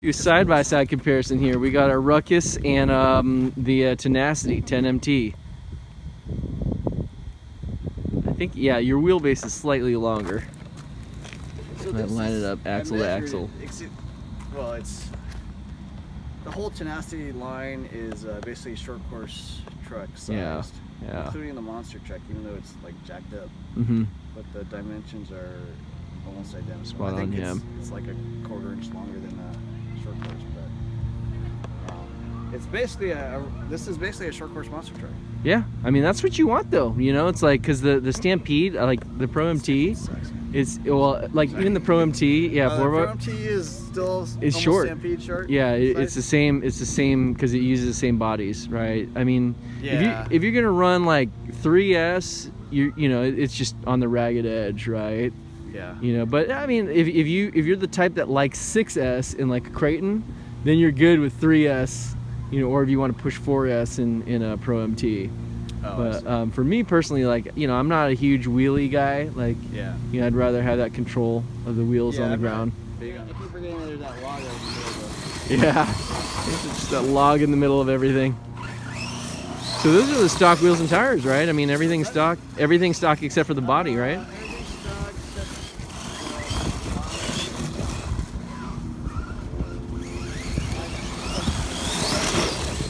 Do a side-by-side comparison here. We got our Ruckus and the Tenacity 10MT. I think, yeah, your wheelbase is slightly longer. So line it up axle to axle. Well, it's the whole Tenacity line is basically short course truck sized, yeah, including the monster truck, even though it's like jacked up. But the dimensions are almost identical. Spot I think on, it's like a quarter-inch longer than short course, but it's basically this is basically a short course monster truck. Yeah, I mean that's what you want though. You know, it's like because the Stampede, like the Pro MT, is like even the Pro MT, yeah, the Pro MT is still almost short. Stampede short. Yeah, it's the same. It's the same because it uses the same bodies, right? I mean, if you're gonna run like 3S, you know it's just on the ragged edge, right? Yeah. You know, but I mean, if you're the type that likes 6S in like a Creighton, then you're good with 3S. You know, or if you want to push 4S in a Pro MT. Oh, but for me personally, like, you know, I'm not a huge wheelie guy. Like, you know, I'd rather have that control of the wheels on the ground. I keep forgetting there's that log over Yeah, it's just that log in the middle of everything. So those are the stock wheels and tires, right? I mean, everything's stock except for the body, right?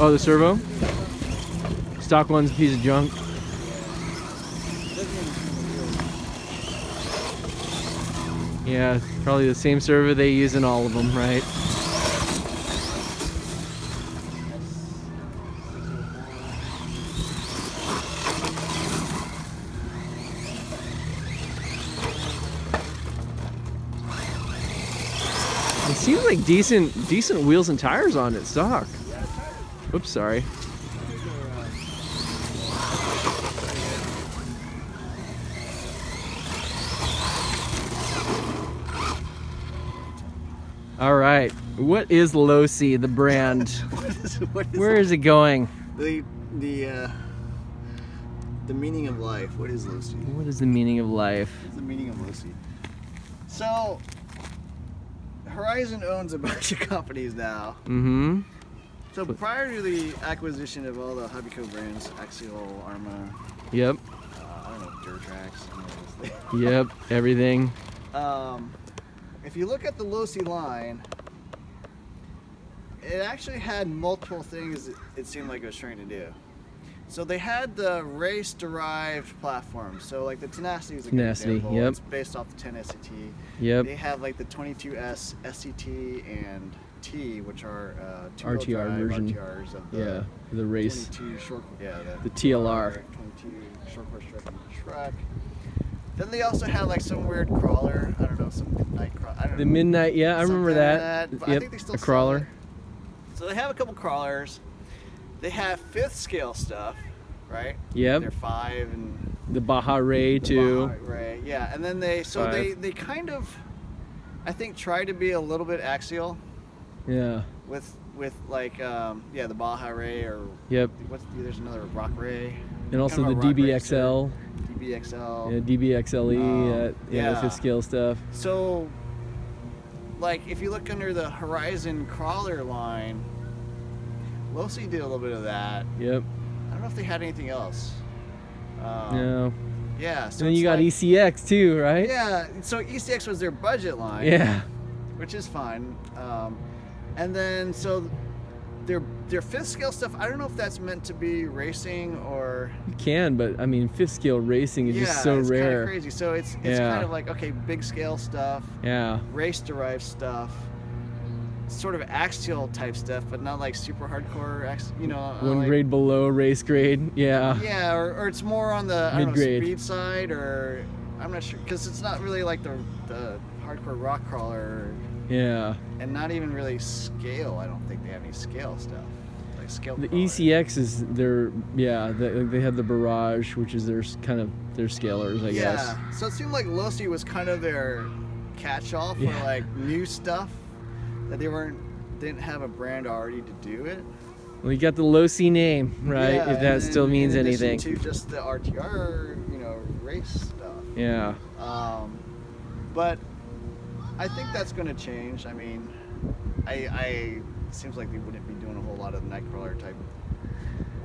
Oh, the servo? Stock one's a piece of junk. Yeah, probably the same servo they use in all of them, right? It seems like decent wheels and tires on it, stock. Oops, sorry. All right, what is Losi, the brand? Where is it going? The meaning of life. What is Losi? What is the meaning of life? What's the meaning of Losi? So, Horizon owns a bunch of companies now. So prior to the acquisition of all the Hobbyco brands, Axial, Arma, yep, I don't know, Durtrax, yep, everything. If you look at the Losi line, it actually had multiple things it seemed like it was trying to do. So they had the race-derived platforms. So like the Tenacity is a good example. Yep. It's based off the 10SCT. Yep. They have like the 22S, SCT, and T, which are RTR version. RTRs of the the race. 22 short, the TLR. 22 short course truck. Then they also had like some weird crawler. I don't know, some midnight crawler. I don't know. The midnight, yeah, I remember that. But yep. I think they still a crawler. So they have a couple crawlers. They have 5th scale stuff, right? Yep. They're 5 and the Baja Ray too. Baja Ray, yeah. And then they kind of, I think, try to be a little bit axial. Yeah. With like the Baja Ray or there's another Rock Ray. And also the DBXL. DBXL. Yeah, DBXLE. The 5th scale stuff. So, like, if you look under the Horizon crawler line, Losi did a little bit of that. Yep. I don't know if they had anything else. No. Yeah. So and then you got ECX too, right? Yeah. So ECX was their budget line. Yeah. Which is fine. And then so their 5th scale stuff, I don't know if that's meant to be racing or. You can, but I mean 5th scale racing is just so it's rare. Kind of crazy. So it's kind of like, okay, big scale stuff. Yeah. Race derived stuff. Sort of axial type stuff, but not like super hardcore, one grade below race grade, yeah, or it's more on the mid-grade speed side, or I'm not sure, because it's not really like the hardcore rock crawler, and not even really scale. I don't think they have any scale stuff, like scale. The crawler. ECX is their they have the Barrage, which is their kind of their scalers, I guess. Yeah, so it seemed like Losi was kind of their catch-all for like new stuff. That they didn't have a brand already to do it. Well, you got the Losi name, right? Yeah, if that still means in anything. To just the RTR, race stuff. Yeah. But I think that's going to change. I mean, I seems like they wouldn't be doing a whole lot of nightcrawler type.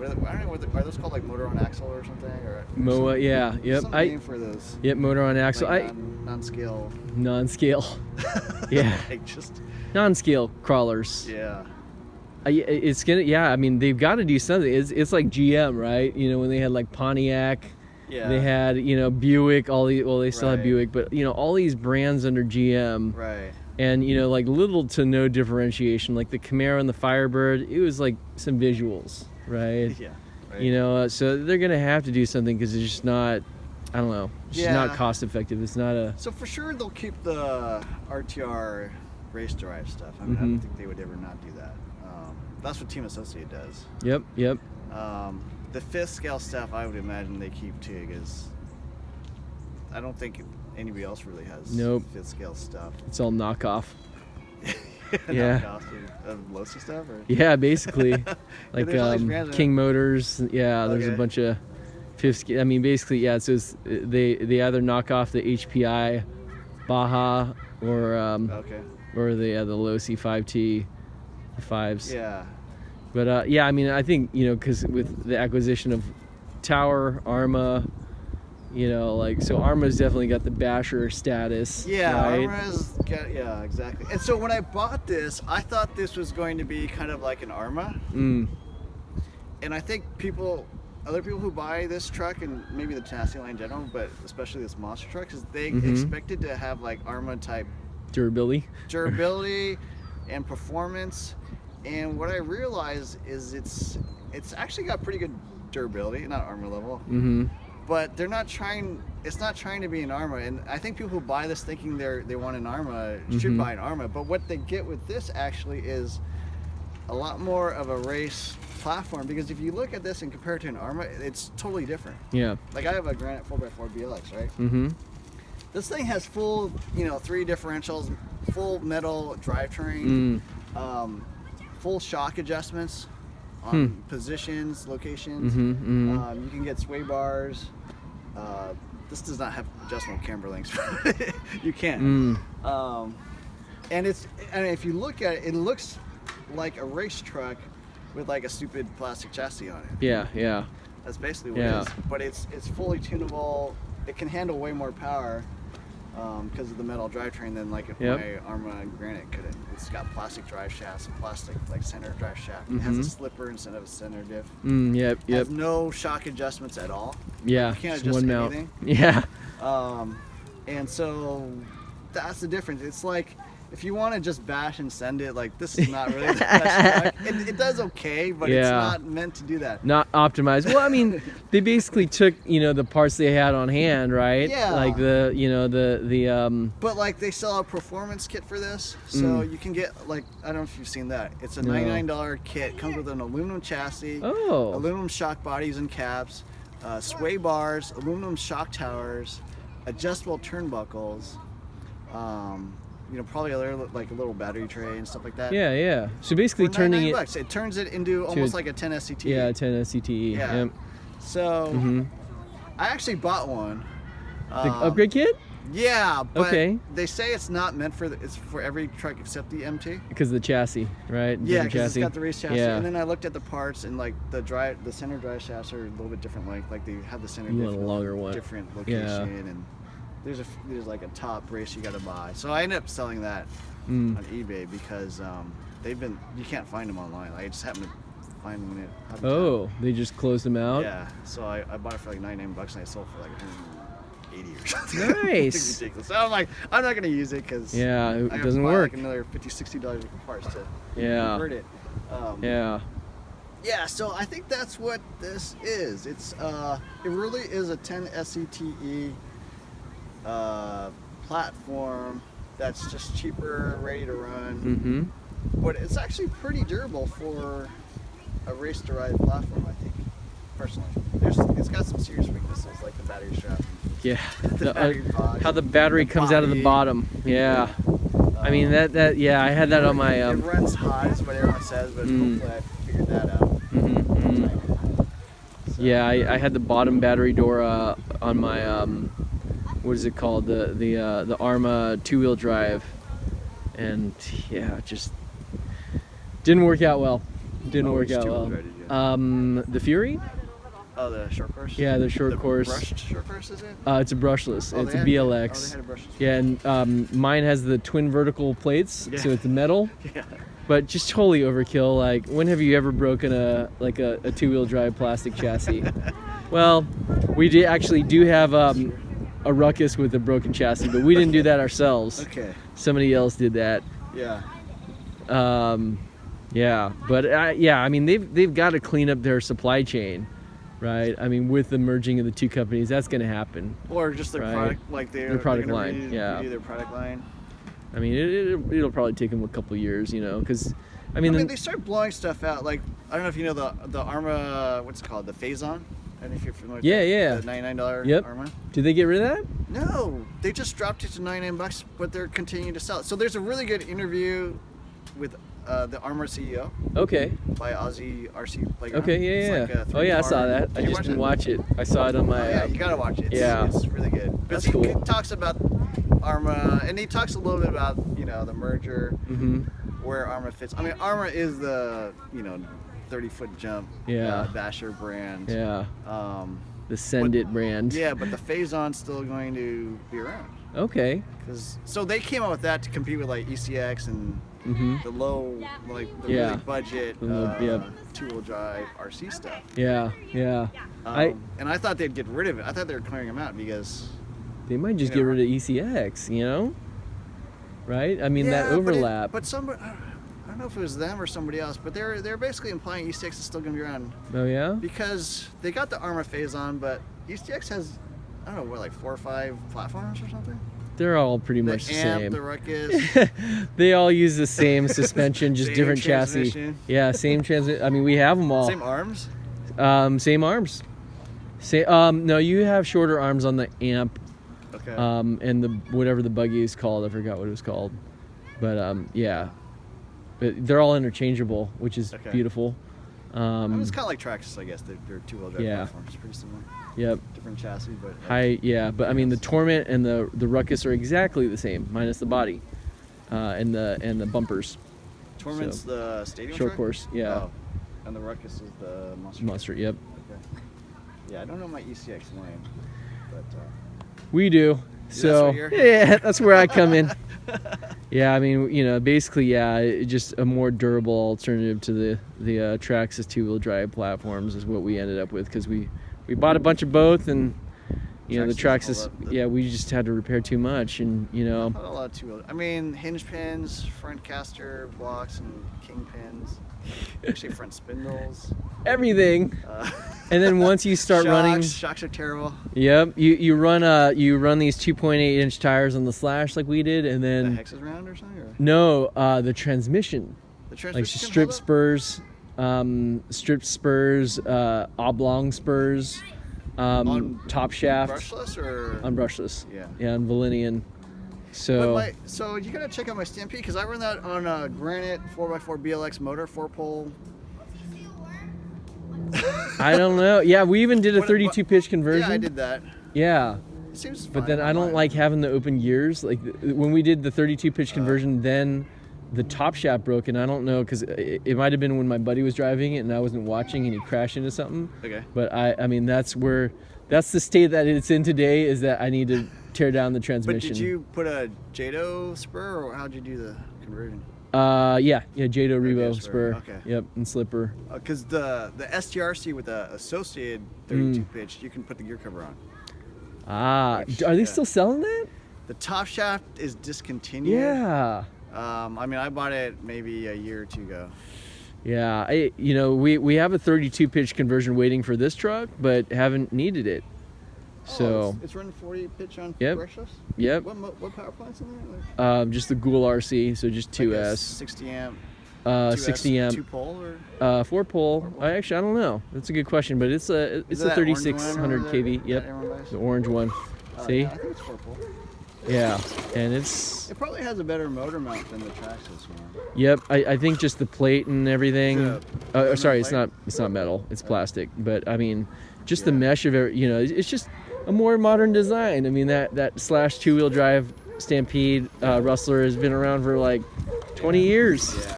I don't know, are those called like motor on axle or something? Or MOA, yeah, yep. Some name for those. Yep, motor on axle. Like non-scale. Non-scale. Yeah. Like just non-scale crawlers. Yeah. It's gonna. Yeah, I mean they've got to do something. It's like GM, right? You know, when they had like Pontiac. Yeah. They had, you know, Buick. They still have Right. Buick, but you know, all these brands under GM. Right. And you know, like little to no differentiation. Like the Camaro and the Firebird, it was like some visuals, right? Yeah. Right. You know, so they're gonna have to do something because it's just not. I don't know. It's just not cost effective. It's not a. So for sure they'll keep the RTR race drive stuff. I mean, I don't think they would ever not do that. That's what Team Associate does. Yep. Yep. The 5th scale stuff, I would imagine they keep too, because I don't think anybody else really has 5th scale stuff. It's all knockoff. Yeah. Of Losi stuff? Or? Yeah, basically. Like King Motors. Yeah, there's a Okay. bunch of 5th scale. I mean, basically, yeah. So they either knock off the HPI Baja or the Losi 5T 5s. Yeah. But yeah, I mean, I think, you know, because with the acquisition of Tower, Arma, you know, like, so Arma's definitely got the basher status. Yeah, right? Arma's got, yeah, exactly. And so when I bought this, I thought this was going to be kind of like an Arma. Mm. And I think other people who buy this truck, and maybe the Tenacity line in general, but especially this monster truck, is they expected to have like Arma type durability and performance. And what I realized is it's actually got pretty good durability, not Arma level, but they're not trying. It's not trying to be an Arma, and I think people who buy this thinking they want an Arma should buy an Arma. But what they get with this actually is a lot more of a race platform, because if you look at this and compare it to an Arma, it's totally different. Yeah. Like I have a Granite 4x4 BLX, right? This thing has full, 3 differentials, full metal drivetrain. Full shock adjustments on positions, locations. You can get sway bars. This does not have adjustable camber links. You can. And if you look at it, it looks like a race truck with like a stupid plastic chassis on it. Yeah, yeah. That's basically what it is. But it's fully tunable. It can handle way more power because of the metal drivetrain than like my Arma Granite couldn't. It's got plastic drive shafts, plastic like center drive shaft. It has a slipper instead of a center diff. Yep. It has no shock adjustments at all. Yeah, you can't adjust anything. Yeah. And so that's the difference. It's like if you want to just bash and send it, like this is not really the best truck. It does okay, but it's not meant to do that. Not optimized. Well, I mean, they basically took, the parts they had on hand, right? Yeah. Like the But like they sell a performance kit for this, so you can get like, I don't know if you've seen that. It's a $99 kit. Comes with an aluminum chassis, aluminum shock bodies and caps, sway bars, aluminum shock towers, adjustable turnbuckles. Probably like a little battery tray and stuff like that. Yeah, yeah. So basically turning it... It turns it into almost like a 10 SCT. Yeah, a 10 SCT. Yeah. Yep. So, I actually bought one. The upgrade kit? Yeah, but they say it's not meant for, it's for every truck except the MT. Because of the chassis, right? Yeah, because it's got the race chassis. Yeah. And then I looked at the parts, and like the center drive shafts are a little bit different length. Like they have the center different location, and there's like a top race you got to buy. So I ended up selling that on eBay because you can't find them online. I just happened to find them in it. They just closed them out? Yeah. So I bought it for like $99 and I sold for like 180 or something. Nice. It's ridiculous. So I'm like, I'm not gonna use it because it doesn't buy work. Like another $50-$60 worth of parts to convert it. Yeah, so I think that's what this is. It's it really is a 10 SCTE platform that's just cheaper, ready to run. But it's actually pretty durable for a race-derived platform, I think, personally. It's got some serious weaknesses, like the battery strap. Yeah, how the battery comes out of the bottom. Yeah. I mean, that I had that on my... It runs hot, is what everyone says, but hopefully I figured that out. Yeah, I had the bottom battery door on my... what is it called? The Arma 2-wheel drive, and yeah, just Didn't work out well. Didn't work which out two-wheel well. drive did you? The Fury? Oh, the short course? Yeah, the short course. Brushed short course, is it? It's a brushless. It's a BLX. They had a brushless. Yeah, and mine has the twin vertical plates, Yeah. so it's metal. Yeah. But just totally overkill. Like, when have you ever broken a two-wheel drive plastic chassis? Well, we actually do have a Ruckus with a broken chassis, but we didn't do that ourselves. Okay. Somebody else did that. Yeah. Yeah, but yeah, I mean they've got to clean up their supply chain, right? I mean, with the merging of the two companies, that's going to happen. Or just their right? product, like their product line. Redo their product line. I mean, it'll probably take them a couple years, you know, because I mean they start blowing stuff out. Like, I don't know if you know the Arma, what's it called, the Phazon. I don't know if you're familiar with that. Yeah. The $99 Arma. Did they get rid of that? No, they just dropped it to $99, but they're continuing to sell it. So there's a really good interview with the Arma CEO. Okay. By Aussie RC Playground. Okay, yeah. It's like oh yeah, I saw that. I just didn't watch it. I saw it on my. Yeah, you gotta watch it. It's really good. That's cool. He talks about Arma, and he talks a little bit about the merger, where Arma fits. I mean, Arma is the 30-foot jump basher brand. Yeah. The Send It brand. Yeah, but the Phazon's still going to be around. Okay. So they came out with that to compete with like ECX and the low, like the really budget two-wheel drive RC stuff. Yeah. And I thought they'd get rid of it. I thought they were clearing them out because they might just get rid of ECX, right? I mean that overlap. But somebody, I don't know if it was them or somebody else, but they're basically implying ECX is still going to be around. Oh yeah. Because they got the Arma Phazon, but ECX has, I don't know, what, like 4 or 5 platforms or something. They're all pretty much the amp, same. The Ruckus. They all use the same suspension, just different chassis. Yeah, same transmission. I mean, we have them all. Same arms? Same arms. No, you have shorter arms on the amp. Okay. And the whatever the buggy is called, I forgot what it was called. But yeah. But they're all interchangeable, which is beautiful. It's kind of like Traxxas, I guess. They're two-wheel drive platforms, pretty similar. Yep. Different chassis, but but I mean the Torment and the Ruckus are exactly the same, minus the body, and the bumpers. Torment's the stadium short track? course, yeah. Oh. And the Ruckus is the monster. Monster, yep. Okay. Yeah, I don't know my ECX lane, but we do. So that's where I come in. Yeah, I mean, basically, just a more durable alternative to the Traxxas two-wheel drive platforms is what we ended up with because we bought a bunch of both and the Traxxas, we just had to repair too much and Not a lot of two-wheel. I mean, hinge pins, front caster blocks, and king pins. Actually, front spindles. Everything. And then once you start running, shocks are terrible. Yep, you run these 2.8-inch tires on the Slash like we did, and then the hex is round or something. Or? No, the transmission. The transmission. Like strip spurs, oblong spurs, on top shaft. Brushless or on brushless. Yeah, on Valenian. So so you gotta check out my Stampede because I run that on a Granite 4x4 BLX motor, 4-pole. I don't know. Yeah, we even did a 32 pitch conversion. Yeah, I did that. Yeah. It seems fine. But then I don't like having the open gears. Like when we did the 32 pitch conversion, then the top shaft broke, and I don't know because it might have been when my buddy was driving it and I wasn't watching and he crashed into something. Okay. But I mean that's the state that it's in today is that I need to tear down the transmission. But did you put a Jado spur or how'd you do the conversion? Yeah, Jado Revo spur. Okay. Yep, and slipper. Because the STRC with the associated 32 pitch, you can put the gear cover on. Are they still selling that? The top shaft is discontinued. Yeah. I mean, I bought it maybe a year or two ago. Yeah, we have a 32 pitch conversion waiting for this truck, but haven't needed it. So it's running 40 pitch on Brushless? Yep. What power plant's in there? Just the Ghoul RC, so just 2S. Like 60 amp. 60 amp. 2-pole or? 4-pole. I don't know. That's a good question, but it's a 3600 kV. Yep. The orange one. See? I think it's 4-pole. Yeah, and it probably has a better motor mount than the Traxxas one. Yep, I think just the plate and everything. Sorry, plate? it's not metal. It's plastic. But I mean, just the mesh of it. It's just a more modern design. I mean that Slash two-wheel drive Stampede Rustler has been around for like 20 years. Yeah.